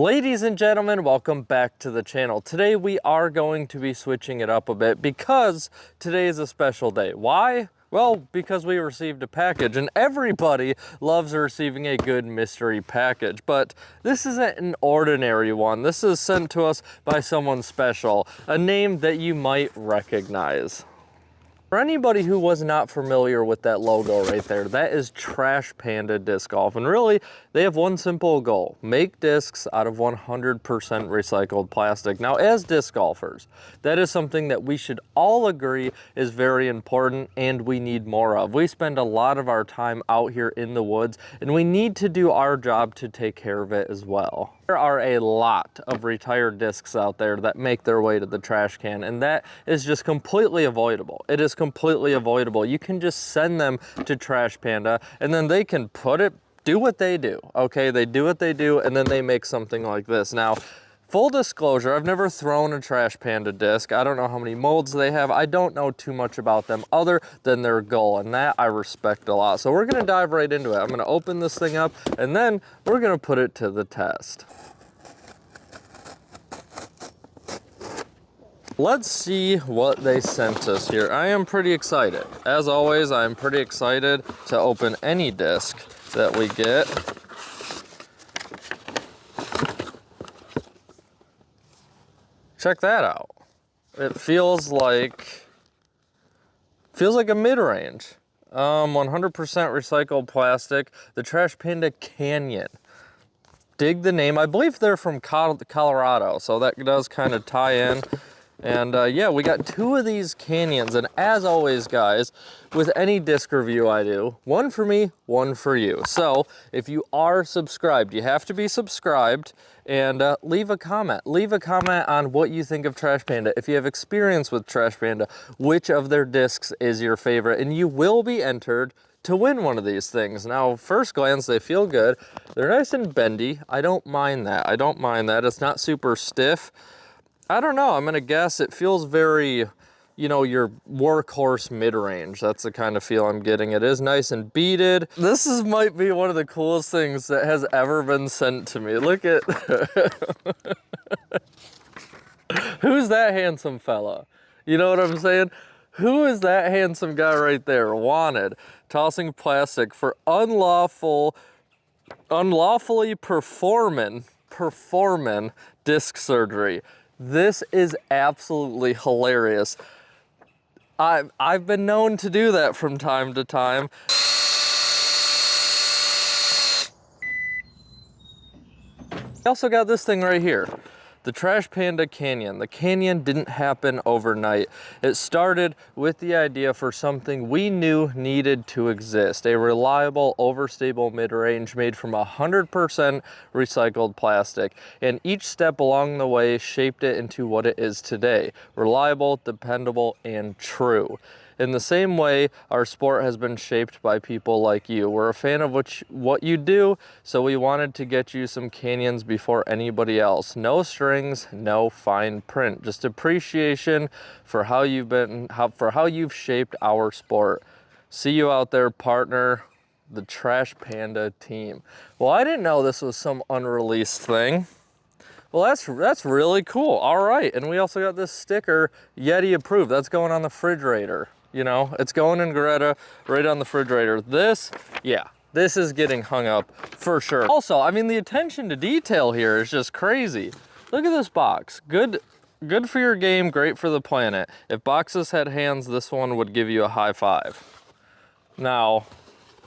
Ladies and gentlemen, welcome back to the channel. Today we are going to be switching it up a bit because today is a special day. Why? Well, because we received a package and everybody loves receiving a good mystery package, but this isn't an ordinary one. This is sent to us by someone special, a name that you might recognize. For anybody who was not familiar with that logo right there, that is Trash Panda Disc Golf. And really, they have one simple goal: make discs out of 100% recycled plastic. Now, as disc golfers, that is something that we should all agree is very important and we need more of. We spend a lot of our time out here in the woods and we need to do our job to take care of it as well. There are a lot of retired discs out there that make their way to the trash can, and that is just completely avoidable. It is completely avoidable. You can just send them to Trash Panda and then they can do what they do, okay? They do what they do and then they make something like this. Now, full disclosure, I've never thrown a Trash Panda disc. I don't know how many molds they have. I don't know too much about them other than their goal, and that I respect a lot. So we're gonna dive right into it. I'm gonna open this thing up and then we're gonna put it to the test. Let's see what they sent us here. I am pretty excited. As always, I'm pretty excited to open any disc that we get. Check that out. It feels like a mid-range. 100% recycled plastic. The Trash Panda Canyon. Dig the name. I believe they're from Colorado, so that does kind of tie in. And yeah, we got two of these canyons, and as always, guys, with any disc review I do, one for me, one for you. So if you are subscribed, you have to be subscribed, and leave a comment. Leave a comment on what you think of Trash Panda. If you have experience with Trash Panda, which of their discs is your favorite, and you will be entered to win one of these things. Now, first glance, they feel good. They're nice and bendy. I don't mind that. I don't mind that. It's not super stiff. I don't know, I'm gonna guess it feels very, you know, your workhorse mid-range. That's the kind of feel I'm getting. It is nice and beaded. This might be one of the coolest things that has ever been sent to me. Look at, who's that handsome fella? You know what I'm saying? Who is that handsome guy right there? Wanted, tossing plastic for unlawfully performing disc surgery. This is absolutely hilarious. I've been known to do that from time to time. I also got this thing right here. The Trash Panda Canyon. The canyon didn't happen overnight. It started with the idea for something we knew needed to exist. A reliable, overstable mid-range made from 100% recycled plastic. And each step along the way shaped it into what it is today. Reliable, dependable, and true. In the same way, our sport has been shaped by people like you. We're a fan of what you do, so we wanted to get you some canyons before anybody else. No strings, no fine print. Just appreciation for how you've shaped our sport. See you out there, partner, the Trash Panda team. Well, I didn't know this was some unreleased thing. Well, that's really cool. All right, and we also got this sticker, Yeti approved. That's going on the refrigerator. You know, it's going in Greta right on the refrigerator. This is getting hung up for sure. Also, I mean, the attention to detail here is just crazy. Look at this box. Good for your game, great for the planet. If boxes had hands, this one would give you a high five. Now,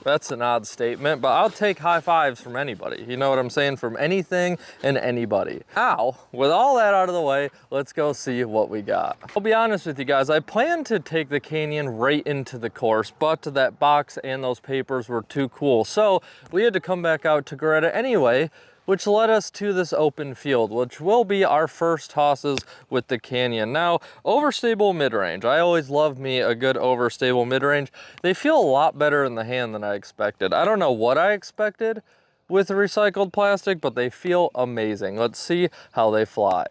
that's an odd statement, but I'll take high fives from anybody. You know what I'm saying? From anything and anybody. Now, with all that out of the way, let's go see what we got. I'll be honest with you guys, I planned to take the canyon right into the course, but that box and those papers were too cool. So we had to come back out to Greta anyway, which led us to this open field, which will be our first tosses with the canyon. Now, overstable mid-range. I always love me a good overstable mid-range. They feel a lot better in the hand than I expected. I don't know what I expected with recycled plastic, but they feel amazing. Let's see how they fly.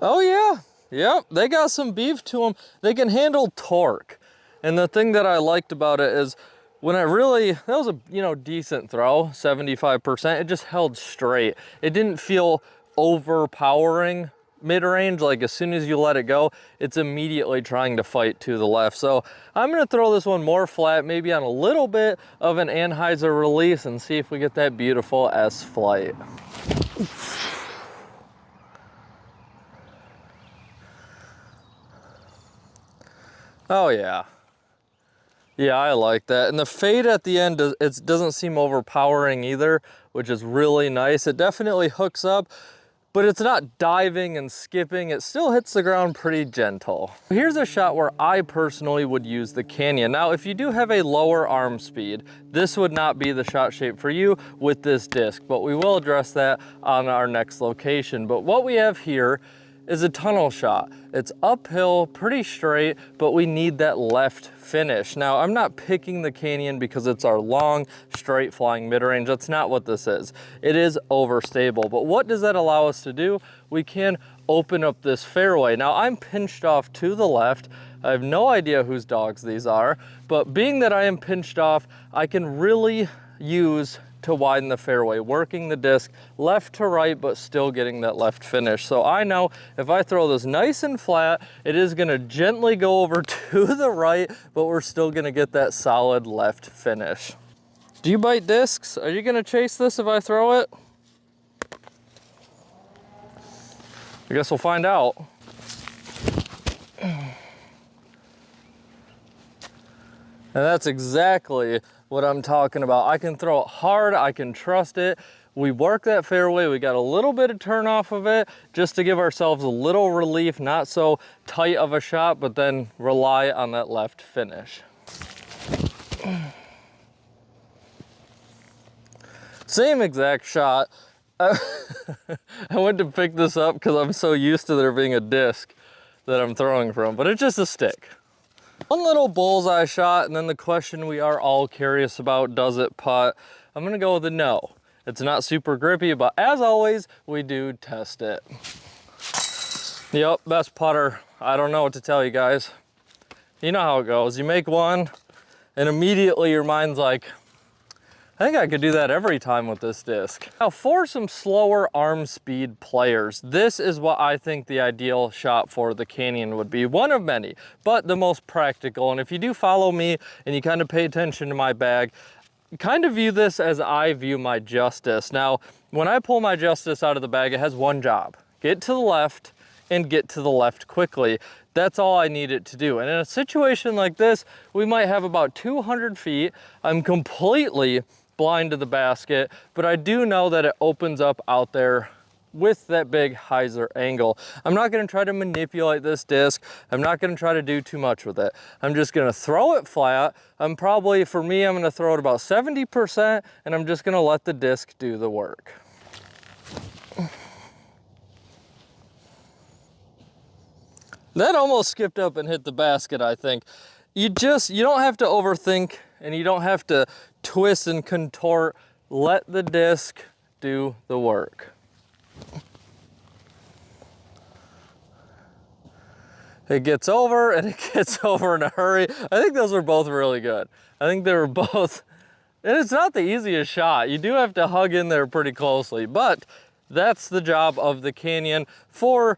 Oh yeah, yep, they got some beef to them. They can handle torque. And the thing that I liked about it is when that was a, you know, decent throw, 75%. It just held straight. It didn't feel overpowering mid-range. Like as soon as you let it go, it's immediately trying to fight to the left. So I'm gonna throw this one more flat, maybe on a little bit of an anhyzer release, and see if we get that beautiful S flight. Oh yeah. Yeah, I like that. And the fade at the end, it doesn't seem overpowering either, which is really nice. It definitely hooks up, but it's not diving and skipping. It still hits the ground pretty gentle. Here's a shot where I personally would use the Canyon. Now, if you do have a lower arm speed, this would not be the shot shape for you with this disc, but we will address that on our next location. But what we have here is a tunnel shot. It's uphill, pretty straight, but we need that left finish. Now, I'm not picking the Canyon because it's our long, straight flying mid-range. That's not what this is. It is overstable, but what does that allow us to do? We can open up this fairway. Now, I'm pinched off to the left. I have no idea whose dogs these are, but being that I am pinched off, I can really use to widen the fairway, working the disc left to right, but still getting that left finish. So I know if I throw this nice and flat, it is gonna gently go over to the right, but we're still gonna get that solid left finish. Do you bite discs? Are you gonna chase this if I throw it? I guess we'll find out. And that's exactly what I'm talking about. I can throw it hard, I can trust it. We work that fairway, we got a little bit of turn off of it just to give ourselves a little relief, not so tight of a shot, but then rely on that left finish. Same exact shot. I went to pick this up because I'm so used to there being a disc that I'm throwing from, but it's just a stick. One little bullseye shot, and then the question we are all curious about, does it putt? I'm gonna go with a no. It's not super grippy, but as always, we do test it. Yep, best putter. I don't know what to tell you guys. You know how it goes. You make one, and immediately your mind's like, I think I could do that every time with this disc. Now, for some slower arm speed players, this is what I think the ideal shot for the Canyon would be. One of many, but the most practical. And if you do follow me and you kind of pay attention to my bag, kind of view this as I view my Justice. Now, when I pull my Justice out of the bag, it has one job: get to the left and get to the left quickly. That's all I need it to do. And in a situation like this, we might have about 200 feet. I'm completely blind to the basket, but I do know that it opens up out there with that big hyzer angle. I'm not gonna try to manipulate this disc. I'm not gonna try to do too much with it. I'm just gonna throw it flat. I'm gonna throw it about 70%, and I'm just gonna let the disc do the work. That almost skipped up and hit the basket, I think. You don't have to overthink, and you don't have to twist and contort. Let the disc do the work. It gets over, and it gets over in a hurry. I think those were both really good. I think they were both, and it's not the easiest shot. You do have to hug in there pretty closely, but that's the job of the Canyon for,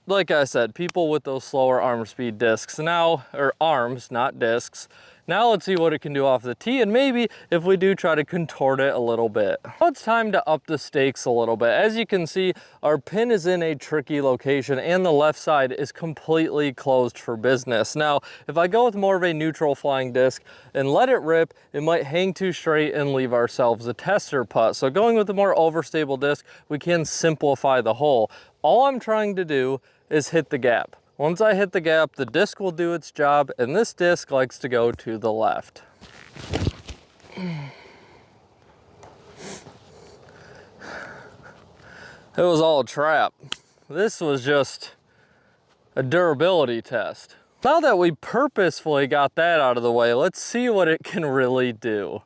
like I said, people with those slower arm speed discs now, or arms, not discs. Now let's see what it can do off the tee, and maybe if we do try to contort it a little bit. Now it's time to up the stakes a little bit. As you can see, our pin is in a tricky location, and the left side is completely closed for business. Now, if I go with more of a neutral flying disc and let it rip, it might hang too straight and leave ourselves a tester putt. So going with a more overstable disc, we can simplify the hole. All I'm trying to do is hit the gap. Once I hit the gap, the disc will do its job, and this disc likes to go to the left. It was all a trap. This was just a durability test. Now that we purposefully got that out of the way, let's see what it can really do.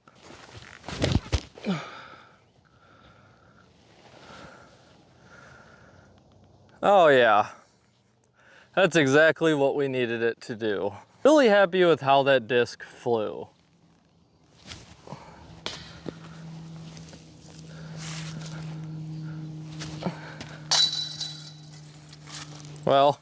Oh yeah. That's exactly what we needed it to do. Really happy with how that disc flew. Well,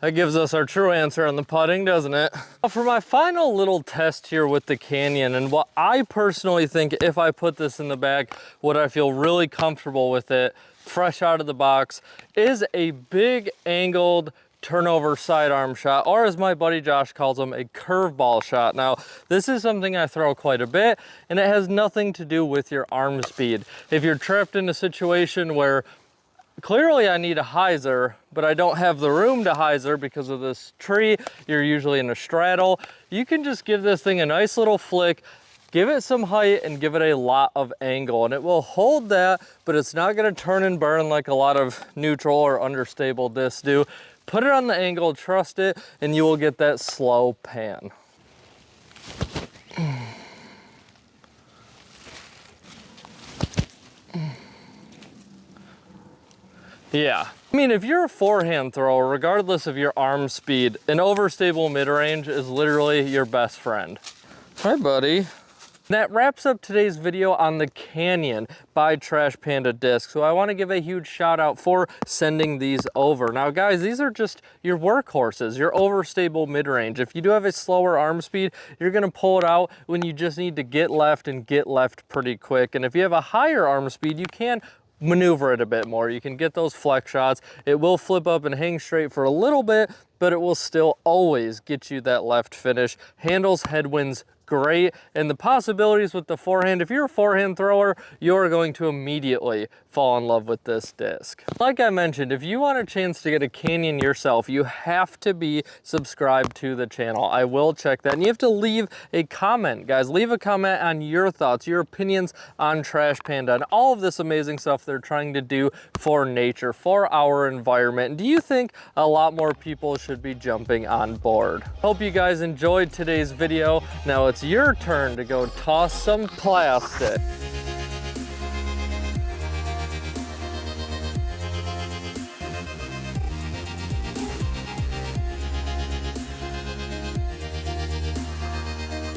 that gives us our true answer on the putting, doesn't it? For my final little test here with the Canyon, and what I personally think, if I put this in the bag, would I feel really comfortable with it, fresh out of the box, is a big angled turnover sidearm shot, or as my buddy Josh calls them, a curveball shot. Now, this is something I throw quite a bit, and it has nothing to do with your arm speed. If you're trapped in a situation where clearly I need a hyzer, but I don't have the room to hyzer because of this tree, you're usually in a straddle, you can just give this thing a nice little flick, give it some height, and give it a lot of angle, and it will hold that, but it's not gonna turn and burn like a lot of neutral or understable discs do. Put it on the angle, trust it, and you will get that slow pan. Yeah, I mean, if you're a forehand thrower, regardless of your arm speed, an overstable mid-range is literally your best friend. Hi, buddy. That wraps up today's video on the Canyon by Trash Panda Disc. So I want to give a huge shout out for sending these over. Now guys, these are just your workhorses, your overstable mid-range. If you do have a slower arm speed, you're going to pull it out when you just need to get left and get left pretty quick. And if you have a higher arm speed, you can maneuver it a bit more. You can get those flex shots. It will flip up and hang straight for a little bit, but it will still always get you that left finish. Handles headwinds great, and the possibilities with the forehand, if you're a forehand thrower, you're going to immediately fall in love with this disc. Like I mentioned, if you want a chance to get a Canyon yourself, you have to be subscribed to the channel. I will check that, and you have to leave a comment. Guys, leave a comment on your thoughts, your opinions on Trash Panda, and all of this amazing stuff they're trying to do for nature, for our environment. And do you think a lot more people should be jumping on board? Hope you guys enjoyed today's video. Now it's your turn to go toss some plastic.